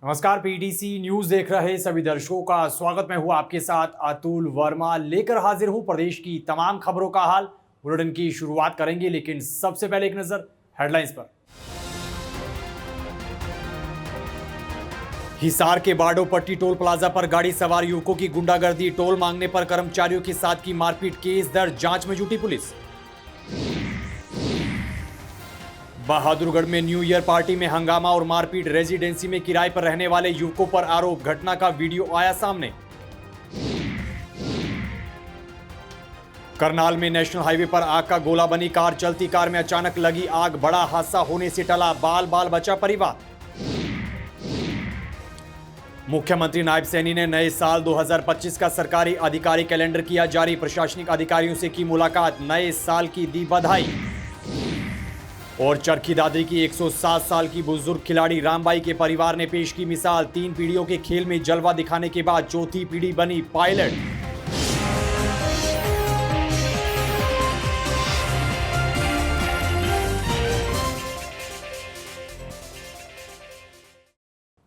नमस्कार, PTC news देख रहे सभी दर्शकों का स्वागत। मैं हूं आपके साथ अतुल वर्मा, लेकर हाजिर हूं प्रदेश की तमाम खबरों का हाल। बुलेटिन की शुरुआत करेंगे, लेकिन सबसे पहले एक नजर हेडलाइंस पर। हिसार के बाडोपट्टी टोल प्लाजा पर गाड़ी सवार युवकों की गुंडागर्दी, टोल मांगने पर कर्मचारियों के साथ की मारपीट, केस दर्ज, जांच में जुटी पुलिस। बहादुरगढ़ में न्यू ईयर पार्टी में हंगामा और मारपीट, रेजिडेंसी में किराए पर रहने वाले युवकों पर आरोप, घटना का वीडियो आया सामने। करनाल में नेशनल हाईवे पर आग का गोला बनी कार, चलती कार में अचानक लगी आग, बड़ा हादसा होने से टला, बाल बाल बचा परिवार। मुख्यमंत्री नायब सैनी ने नए साल 2025 का सरकारी अधिकारी कैलेंडर किया जारी, प्रशासनिक अधिकारियों से की मुलाकात, नए साल की दी बधाई। और चरखी दादरी की 107 साल की बुजुर्ग खिलाड़ी रामबाई के परिवार ने पेश की मिसाल, 3 पीढ़ियों के खेल में जलवा दिखाने के बाद चौथी पीढ़ी बनी पायलट।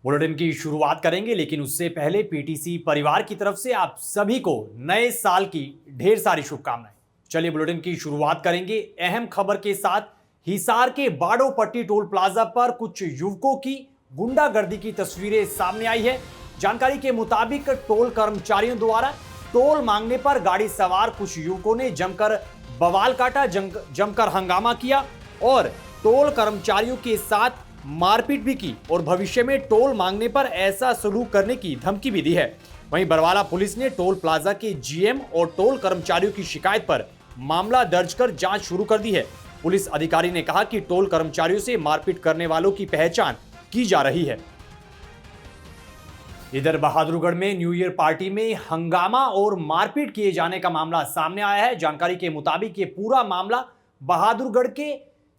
बुलेटिन की शुरुआत करेंगे, लेकिन उससे पहले पीटीसी परिवार की तरफ से आप सभी को नए साल की ढेर सारी शुभकामनाएं। चलिए बुलेटिन की शुरुआत करेंगे अहम खबर के साथ। हिसार के बाडोपट्टी टोल प्लाजा पर कुछ युवकों की गुंडागर्दी की तस्वीरें सामने आई है। जानकारी के मुताबिक टोल कर्मचारियों द्वारा टोल मांगने पर गाड़ी सवार कुछ युवकों ने जमकर बवाल काटा, जमकर हंगामा किया और टोल कर्मचारियों के साथ मारपीट भी की और भविष्य में टोल मांगने पर ऐसा सलूक करने की धमकी भी दी है। वहीं बरवाला पुलिस ने टोल प्लाजा के जीएम और टोल कर्मचारियों की शिकायत पर मामला दर्ज कर जांच शुरू कर दी है। पुलिस अधिकारी ने कहा कि टोल कर्मचारियों से मारपीट करने वालों की पहचान की जा रही है। इधर बहादुरगढ़ में न्यू ईयर पार्टी में हंगामा और मारपीट किए जाने का मामला सामने आया है। जानकारी के मुताबिक ये पूरा मामला बहादुरगढ़ के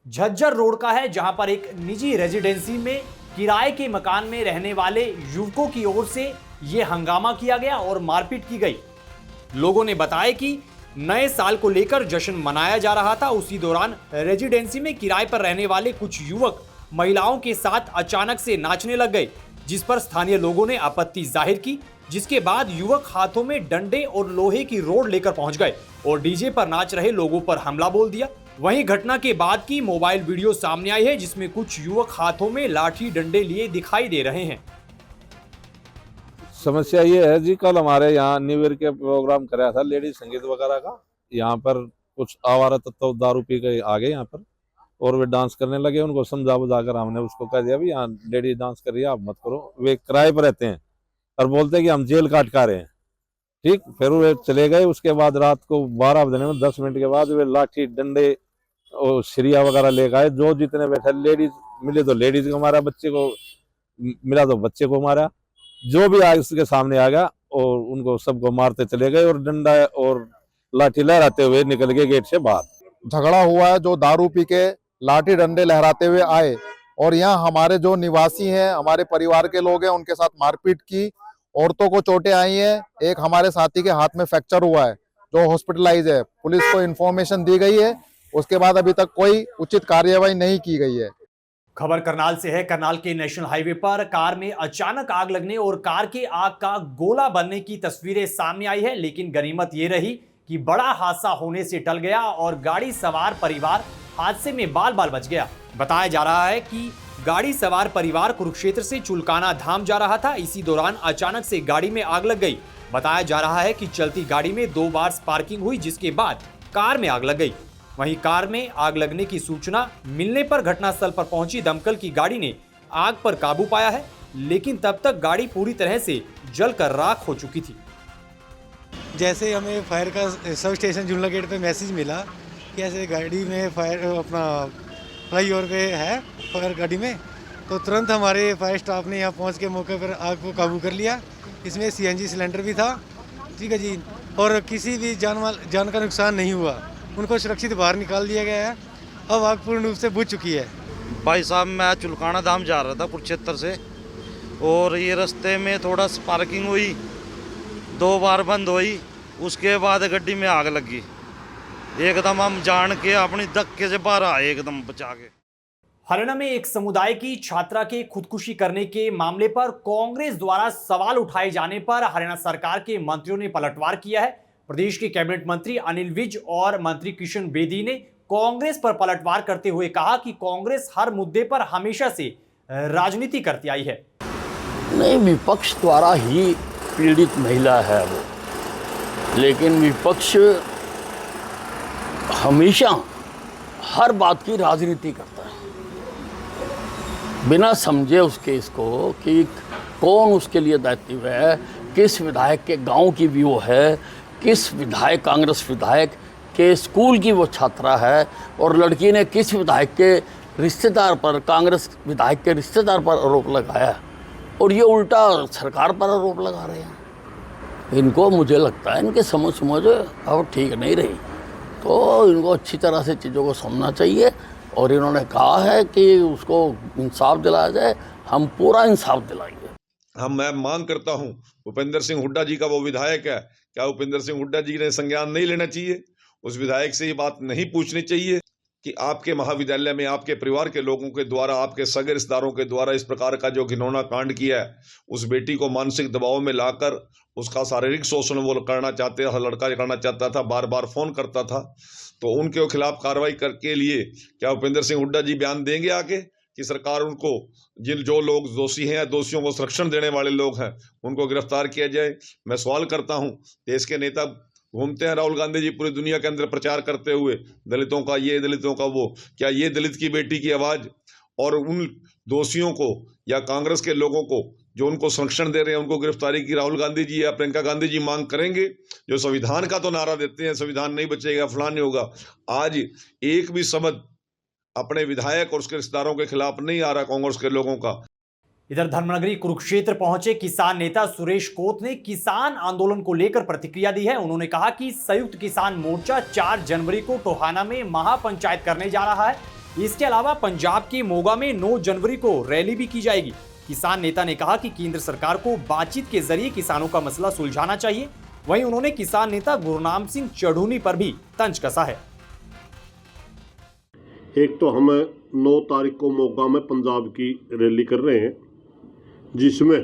झज्जर रोड का है, जहां पर एक निजी रेजिडेंसी में किराए के मकान में रहने वाले युवकों की ओर से यह हंगामा किया गया और मारपीट की गई। लोगों ने बताया कि नए साल को लेकर जश्न मनाया जा रहा था। उसी दौरान रेजिडेंसी में किराए पर रहने वाले कुछ युवक महिलाओं के साथ अचानक से नाचने लग गए, जिस पर स्थानीय लोगों ने आपत्ति जाहिर की, जिसके बाद युवक हाथों में डंडे और लोहे की रोड लेकर पहुंच गए और डीजे पर नाच रहे लोगों पर हमला बोल दिया। वहीं घटना के बाद की मोबाइल वीडियो सामने आई है, जिसमें कुछ युवक हाथों में लाठी डंडे लिए दिखाई दे रहे हैं। समस्या ये है जी, कल हमारे यहाँ न्यू ईयर के प्रोग्राम कराया था लेडीज संगीत वगैरह का। यहाँ पर कुछ आवारा तत्व दारू पी के आ गए यहाँ पर और वे डांस करने लगे। उनको समझा बुझा कर हमने उसको कह दिया, भी यहाँ लेडीज डांस कर रही है, आप मत करो। वे किराए पर रहते हैं और बोलते हैं कि हम जेल काट का रहे हैं। ठीक, फिर वे चले गए। उसके बाद रात को 12 बजने में 10 मिनट के बाद वे लाठी डंडे और सरिया वगैरह ले गए। जो जितने बैठे लेडीज मिले तो लेडीज को मारा, बच्चे को मिला तो बच्चे को मारा, जो भी आगे उसके सामने आ गया और उनको सबको मारते चले गए और डंडा और लाठी लहराते हुए निकल गए गेट से बाहर। झगड़ा हुआ है, जो दारू पी के लाठी डंडे लहराते हुए आए और यहाँ हमारे जो निवासी हैं, हमारे परिवार के लोग हैं, उनके साथ मारपीट की। औरतों को चोटें आई हैं। एक हमारे साथी के हाथ में फ्रैक्चर हुआ है, जो हॉस्पिटलाइज है। पुलिस को इन्फॉर्मेशन दी गई है, उसके बाद अभी तक कोई उचित कार्यवाही नहीं की गई है। खबर करनाल से है। करनाल के नेशनल हाईवे पर कार में अचानक आग लगने और कार के आग का गोला बनने की तस्वीरें सामने आई है, लेकिन गनीमत ये रही कि बड़ा हादसा होने से टल गया और गाड़ी सवार परिवार हादसे में बाल बाल बच गया। बताया जा रहा है कि गाड़ी सवार परिवार कुरुक्षेत्र से चुलकाना धाम जा रहा था। इसी दौरान अचानक से गाड़ी में आग लग गई। बताया जा रहा है कि चलती गाड़ी में 2 बार स्पार्किंग हुई, जिसके बाद कार में आग लग गई। वहीं कार में आग लगने की सूचना मिलने पर घटनास्थल पर पहुंची दमकल की गाड़ी ने आग पर काबू पाया है, लेकिन तब तक गाड़ी पूरी तरह से जलकर राख हो चुकी थी। जैसे हमें फायर का सब स्टेशन जुमला गेट पे मैसेज मिला कि ऐसे गाड़ी में फायर अपना फ्लाईओवर पे है फायर गाड़ी में, तो तुरंत हमारे फायर स्टाफ ने यहाँ पहुँच के मौके पर आग को काबू कर लिया। इसमें सीएनजी सिलेंडर भी था, ठीक है जी, और किसी भी जान का नुकसान नहीं हुआ। उनको सुरक्षित बाहर निकाल दिया गया है। अब आग पूर्ण रूप से बुझ चुकी है। भाई साहब, मैं चुलकाना धाम जा रहा था कुरुक्षेत्र से और ये रास्ते में थोड़ा स्पार्किंग हुई, 2 बार बंद हुई, उसके बाद गड्डी में आग लगी। एकदम हम जान के अपनी धक्के से बाहर आए, एकदम बचा के। हरियाणा में एक समुदाय की छात्रा के खुदकुशी करने के मामले पर कांग्रेस द्वारा सवाल उठाए जाने पर हरियाणा सरकार के मंत्रियों ने पलटवार किया है। प्रदेश के कैबिनेट मंत्री अनिल विज और मंत्री किशन बेदी ने कांग्रेस पर पलटवार करते हुए कहा कि कांग्रेस हर मुद्दे पर हमेशा से राजनीति करती आई है। नहीं, विपक्ष द्वारा ही पीड़ित महिला है वो, लेकिन विपक्ष हमेशा हर बात की राजनीति करता है बिना समझे उस केस को कि कौन उसके लिए दायित्व है, किस विधायक के गांव की भी वो है, किस विधायक कांग्रेस विधायक के स्कूल की वो छात्रा है, और लड़की ने किस विधायक के रिश्तेदार पर, कांग्रेस विधायक के रिश्तेदार पर आरोप लगाया, और ये उल्टा सरकार पर आरोप लगा रहे हैं। इनको, मुझे लगता है इनके समझ अब ठीक नहीं रही, तो इनको अच्छी तरह से चीज़ों को समझना चाहिए। और इन्होंने कहा है कि उसको इंसाफ दिलाया जाए, हम पूरा इंसाफ दिलाएंगे। मैं मांग करता हूं, भूपेंद्र सिंह हुड्डा जी का वो विधायक है, क्या भूपेंद्र सिंह हुड्डा जी ने संज्ञान नहीं लेना चाहिए? उस विधायक से ये बात नहीं पूछनी चाहिए कि आपके महाविद्यालय में आपके परिवार के लोगों के द्वारा, आपके सगे रिश्तेदारों के द्वारा इस प्रकार का जो घिनौना कांड किया है, उस बेटी को मानसिक दबाव में लाकर उसका शारीरिक शोषण वो करना चाहते, लड़का करना चाहता था, बार बार फोन करता था, तो उनके खिलाफ कार्रवाई के लिए क्या भूपेंद्र सिंह हुड्डा जी बयान देंगे आके कि सरकार उनको, जो लोग दोषी हैं, दोषियों को संरक्षण देने वाले लोग हैं, उनको गिरफ्तार किया जाए? मैं सवाल करता हूं, देश के नेता घूमते हैं, राहुल गांधी जी पूरी दुनिया के अंदर प्रचार करते हुए, दलितों का ये, दलितों का वो, क्या ये दलित की बेटी की आवाज और उन दोषियों को या कांग्रेस के लोगों को जो उनको संरक्षण दे रहे हैं, उनको गिरफ्तारी की राहुल गांधी जी या प्रियंका गांधी जी मांग करेंगे? जो संविधान का तो नारा देते हैं, संविधान नहीं बचेगा, फलान नहीं होगा, आज एक भी शब्द अपने विधायक और उसके रिश्तेदारों के खिलाफ नहीं आ रहा कांग्रेस के लोगों का। इधर धर्मनगरी कुरुक्षेत्र पहुंचे किसान नेता सुरेश कोत ने किसान आंदोलन को लेकर प्रतिक्रिया दी है। उन्होंने कहा कि संयुक्त किसान मोर्चा 4 जनवरी को टोहाना में महापंचायत करने जा रहा है। इसके अलावा पंजाब के मोगा में 9 जनवरी को रैली भी की जाएगी। किसान नेता ने कहा कि केंद्र सरकार को बातचीत के जरिए किसानों का मसला सुलझाना चाहिए। वहीं उन्होंने किसान नेता गुरनाम सिंह चढ़ूनी पर भी तंज कसा है। एक तो हम 9 तारीख को मोगा में पंजाब की रैली कर रहे हैं, जिसमें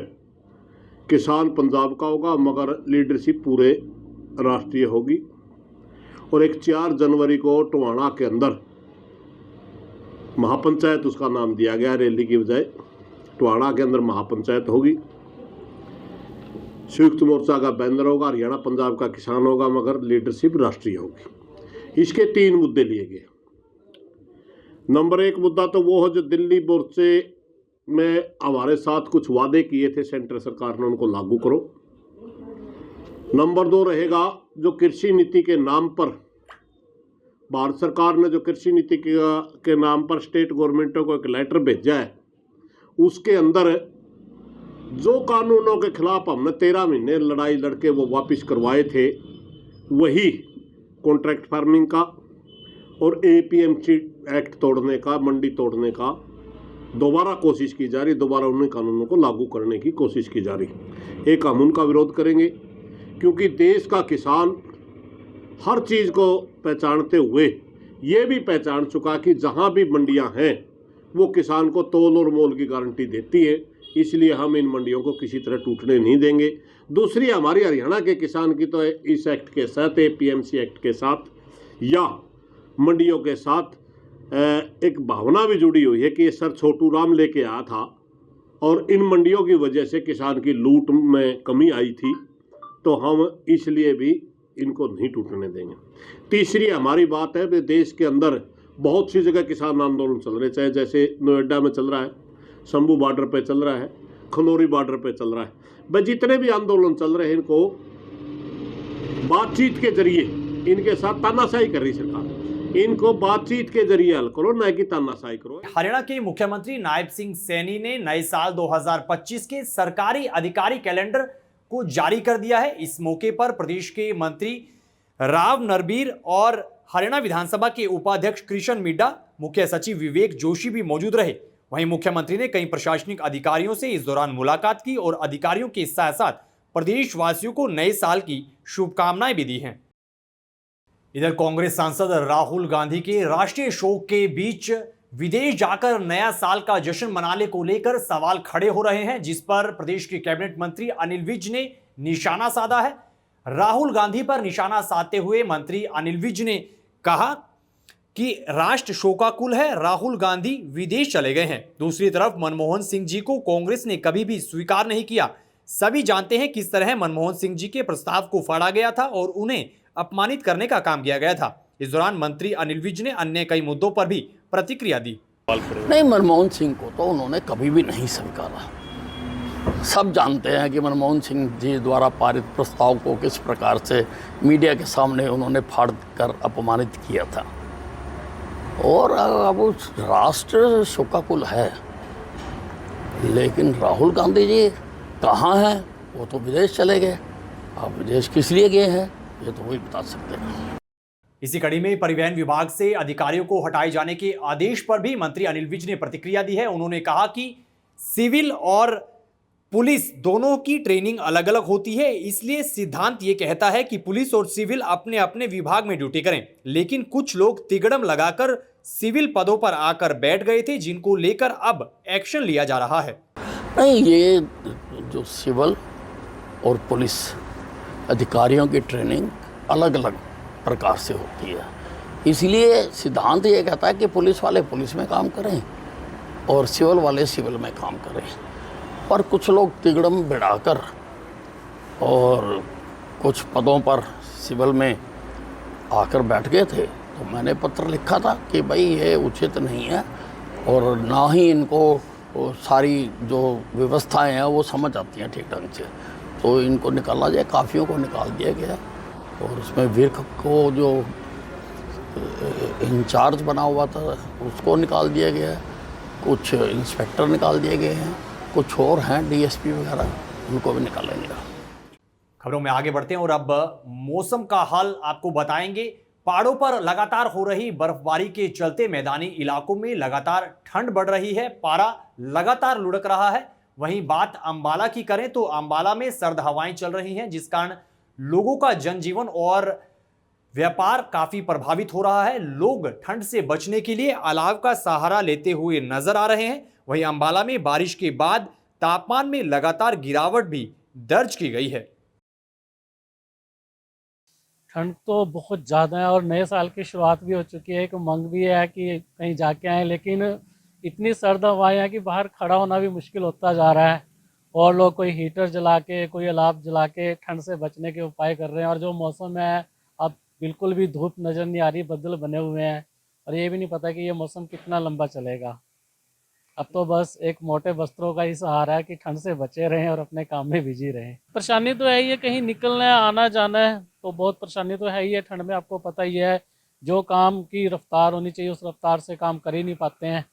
किसान पंजाब का होगा मगर लीडरशिप पूरे राष्ट्रीय होगी। और एक 4 जनवरी को टोहाना के अंदर महापंचायत, उसका नाम दिया गया रैली की बजाय, टोहाना के अंदर महापंचायत होगी। संयुक्त मोर्चा का बैनर होगा, हरियाणा पंजाब का किसान होगा, मगर लीडरशिप राष्ट्रीय होगी। इसके 3 मुद्दे लिए गए। नंबर 1 मुद्दा तो वो है जो दिल्ली मोर्चे में हमारे साथ कुछ वादे किए थे सेंट्रल सरकार ने, उनको लागू करो। नंबर 2 रहेगा जो कृषि नीति के नाम पर भारत सरकार ने जो कृषि नीति के नाम पर स्टेट गवर्नमेंटों को एक लेटर भेजा है, उसके अंदर जो कानूनों के खिलाफ हमने 13 महीने लड़ाई लड़के वो वापस करवाए थे, वही कॉन्ट्रैक्ट फार्मिंग का और एपीएमसी एक्ट तोड़ने का, मंडी तोड़ने का दोबारा कोशिश की जा रही, दोबारा उन कानूनों को लागू करने की कोशिश की जा रही। एक हम उनका विरोध करेंगे, क्योंकि देश का किसान हर चीज़ को पहचानते हुए ये भी पहचान चुका कि जहाँ भी मंडियाँ हैं वो किसान को तोल और मोल की गारंटी देती है, इसलिए हम इन मंडियों को किसी तरह टूटने नहीं देंगे। दूसरी, हमारी हरियाणा के किसान की तो इस एक्ट के साथ, एपीएमसी एक्ट के साथ या मंडियों के साथ एक भावना भी जुड़ी हुई है कि ये सर छोटू राम लेके आया था और इन मंडियों की वजह से किसान की लूट में कमी आई थी, तो हम इसलिए भी इनको नहीं टूटने देंगे। तीसरी हमारी बात है कि देश के अंदर बहुत सी जगह किसान आंदोलन चल रहे, चाहे जैसे नोएडा में चल रहा है, शंभू बॉर्डर पे चल रहा है, खनौरी बॉर्डर पे चल रहा है। भाई जितने भी आंदोलन चल रहे हैं, इनको बातचीत के जरिए, इनके साथ तानाशाही कर रही सरकार, इनको बातचीत के जरिए हल करो, न कि तानाशाही करो। हरियाणा के मुख्यमंत्री नायब सिंह सैनी ने नए साल 2025 के सरकारी अधिकारी कैलेंडर को जारी कर दिया है। इस मौके पर प्रदेश के मंत्री राव नरबीर और हरियाणा विधानसभा के उपाध्यक्ष कृष्ण मिड्डा, मुख्य सचिव विवेक जोशी भी मौजूद रहे। वहीं मुख्यमंत्री ने कई प्रशासनिक अधिकारियों से इस दौरान मुलाकात की और अधिकारियों के साथ साथ प्रदेशवासियों को नए साल की शुभकामनाएं भी दी हैं। इधर कांग्रेस सांसद राहुल गांधी के राष्ट्रीय शोक के बीच विदेश जाकर नया साल का जश्न मनाने को लेकर सवाल खड़े हो रहे हैं, जिस पर प्रदेश के कैबिनेट मंत्री अनिल विज ने निशाना साधा है। राहुल गांधी पर निशाना साधते हुए मंत्री अनिल विज ने कहा कि राष्ट्र शोकाकुल है, राहुल गांधी विदेश चले गए हैं। दूसरी तरफ मनमोहन सिंह जी को कांग्रेस ने कभी भी स्वीकार नहीं किया। सभी जानते हैं किस तरह मनमोहन सिंह जी के प्रस्ताव को फाड़ा गया था और उन्हें अपमानित करने का काम किया गया था। इस दौरान मंत्री अनिल विज ने अन्य कई मुद्दों पर भी प्रतिक्रिया दी। नहीं, मनमोहन सिंह को तो उन्होंने कभी भी नहीं स्वीकारा। सब जानते हैं कि मनमोहन सिंह जी द्वारा पारित प्रस्ताव को किस प्रकार से मीडिया के सामने उन्होंने फाड़ कर अपमानित किया था। और अब उस राष्ट्र शोकाकुल है, लेकिन राहुल गांधी जी कहाँ हैं? वो तो विदेश चले गए। अब विदेश किस लिए गए हैं ये तो वही बता सकते हैं। इसी कड़ी में परिवहन विभाग से अधिकारियों को हटाए जाने के आदेश पर भी मंत्री अनिल विज ने प्रतिक्रिया दी है। उन्होंने कहा कि सिविल और पुलिस दोनों की ट्रेनिंग अलग अलग होती है, इसलिए सिद्धांत ये कहता है कि पुलिस और सिविल अपने अपने विभाग में ड्यूटी करें। लेकिन कुछ लोग तिगड़म लगाकर सिविल पदों पर आकर बैठ गए थे, जिनको लेकर अब एक्शन लिया जा रहा है। नहीं, ये जो सिविल और पुलिस अधिकारियों की ट्रेनिंग अलग अलग प्रकार से होती है, इसलिए सिद्धांत ये कहता है कि पुलिस वाले पुलिस में काम करें और सिविल वाले सिविल में काम करें। पर कुछ लोग तिगड़म बिड़ाकर और कुछ पदों पर सिविल में आकर बैठ गए थे, तो मैंने पत्र लिखा था कि भाई ये उचित नहीं है और ना ही इनको सारी जो व्यवस्थाएं हैं वो समझ आती हैं ठीक ढंग से, तो इनको निकाला जाए। काफ़ियों को निकाल दिया गया और उसमें विर्क को जो इंचार्ज बना हुआ था उसको निकाल दिया गया, कुछ इंस्पेक्टर निकाल दिए गए हैं, कुछ और हैं डीएसपी वगैरह, उनको भी निकालेंगे। खबरों में आगे बढ़ते हैं और अब मौसम का हाल आपको बताएंगे। पहाड़ों पर लगातार हो रही बर्फबारी के चलते मैदानी इलाकों में लगातार ठंड बढ़ रही है, पारा लगातार लुढ़क रहा है। वहीं बात अंबाला की करें तो अंबाला में सर्द हवाएं चल रही हैं, जिस कारण लोगों का जनजीवन और व्यापार काफी प्रभावित हो रहा है। लोग ठंड से बचने के लिए अलाव का सहारा लेते हुए नजर आ रहे हैं। वहीं अंबाला में बारिश के बाद तापमान में लगातार गिरावट भी दर्ज की गई है। ठंड तो बहुत ज़्यादा है और नए साल की शुरुआत भी हो चुकी है। एक उमंग भी है कि कहीं जाके आए, लेकिन इतनी सर्द हवाएं हैं कि बाहर खड़ा होना भी मुश्किल होता जा रहा है और लोग कोई हीटर जला के कोई अलाव जला के ठंड से बचने के उपाय कर रहे हैं। और जो मौसम है अब बिल्कुल भी धूप नज़र नहीं आ रही, बदल बने हुए हैं और ये भी नहीं पता कि ये मौसम कितना लंबा चलेगा। अब तो बस एक मोटे वस्त्रों का ही सहारा है कि ठंड से बचे रहें और अपने काम में बिजी रहें। परेशानी तो है ही है, कहीं निकलना है आना जाना है तो बहुत परेशानी तो है ही है। ठंड में आपको पता ही है, जो काम की रफ्तार होनी चाहिए उस रफ्तार से काम कर ही नहीं पाते हैं।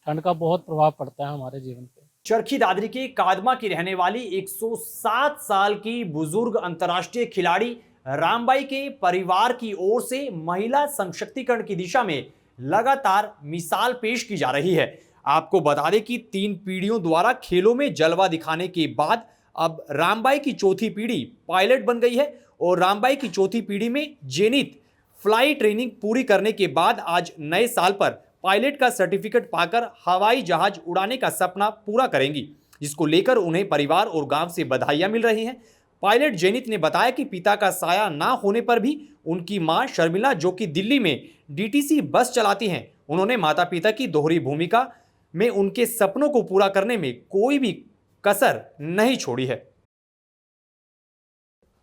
ठंड का बहुत प्रभाव पड़ता है हमारे जीवन पे। चरखी दादरी के कादमा की रहने वाली 107 साल की बुजुर्ग अंतर्राष्ट्रीय खिलाड़ी रामबाई के परिवार की ओर से महिला सशक्तिकरण की दिशा में लगातार मिसाल पेश की जा रही है। आपको बता दें कि 3 पीढ़ियों द्वारा खेलों में जलवा दिखाने के बाद अब रामबाई की चौथी पीढ़ी पायलट बन गई है और रामबाई की चौथी पीढ़ी में जेनित फ्लाई ट्रेनिंग पूरी करने के बाद आज नए साल पर पायलट का सर्टिफिकेट पाकर हवाई जहाज उड़ाने का सपना पूरा करेंगी, जिसको लेकर उन्हें परिवार और गांव से बधाइयां मिल रही हैं। पायलट जेनित ने बताया कि पिता का साया ना होने पर भी उनकी मां शर्मिला, जो कि दिल्ली में डीटीसी बस चलाती हैं, उन्होंने माता पिता की दोहरी भूमिका में उनके सपनों को पूरा करने में कोई भी कसर नहीं छोड़ी है।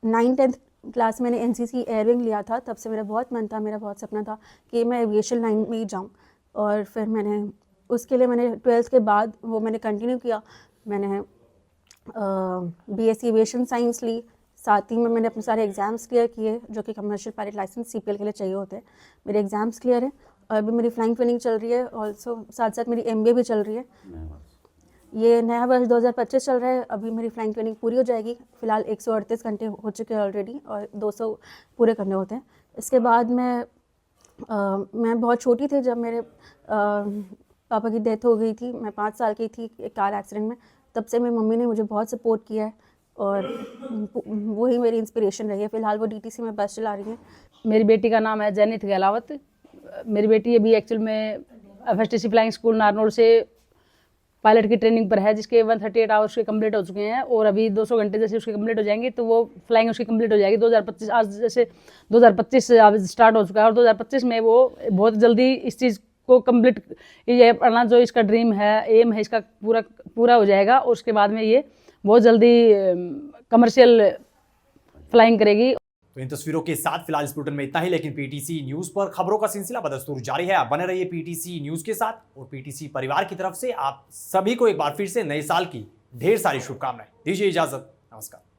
9th-10th क्लास मैंने एनसीसी एयरविंग लिया था, तब से मेरा बहुत मन था, मेरा बहुत सपना था कि मैं एविएशन लाइन में ही जाऊं। और फिर मैंने उसके लिए मैंने 12th के बाद वो मैंने कंटिन्यू किया। मैंने बीएससी एविएशन साइंस ली, साथ ही में मैंने अपने सारे एग्ज़ाम्स क्लियर किए जो कि कमर्शियल पायलट लाइसेंस सीपीएल के लिए चाहिए होते हैं। मेरे एग्ज़ाम्स क्लियर हैं और अभी मेरी फ्लाइंग ट्रेनिंग चल रही है, ऑल्सो साथ साथ मेरी एमबीए भी चल रही है। ये नया वर्ष 2025 चल रहा है, अभी मेरी फ्लाइंग ट्रेनिंग पूरी हो जाएगी। फ़िलहाल 138 घंटे हो चुके हैं ऑलरेडी और 200 पूरे करने होते हैं। इसके बाद मैं बहुत छोटी थी जब मेरे पापा की डेथ हो गई थी। मैं 5 साल की थी एक कार एक्सीडेंट में। तब से मेरी मम्मी ने मुझे बहुत सपोर्ट किया है और वही मेरी इंस्पिरेशन रही है। फ़िलहाल वो डीटीसी में बस चला रही हैं। मेरी बेटी का नाम है जेनित गहलावत। मेरी बेटी अभी एक्चुअल में FSTC फ्लाइंग स्कूल नारनौल से पायलट की ट्रेनिंग पर है, जिसके 138 आवर्स के कंप्लीट हो चुके हैं और अभी 200 घंटे जैसे उसके कंप्लीट हो जाएंगे तो वो फ्लाइंग उसकी कंप्लीट हो जाएगी 2025। आज जैसे 2025 से अब स्टार्ट हो चुका है और 2025 में वो बहुत जल्दी इस चीज़ को कंप्लीट, ये अपना जो इसका ड्रीम है, एम है, इसका पूरा हो जाएगा और उसके बाद में ये बहुत जल्दी कमर्शियल फ्लाइंग करेगी। तो इन तस्वीरों के साथ फिलहाल इस बुलेटिन में इतना ही, लेकिन पीटीसी न्यूज पर खबरों का सिलसिला बदस्तूर जारी है। आप बने रहिए पीटीसी न्यूज के साथ और पीटीसी परिवार की तरफ से आप सभी को एक बार फिर से नए साल की ढेर सारी शुभकामनाएं। दीजिए इजाजत, नमस्कार।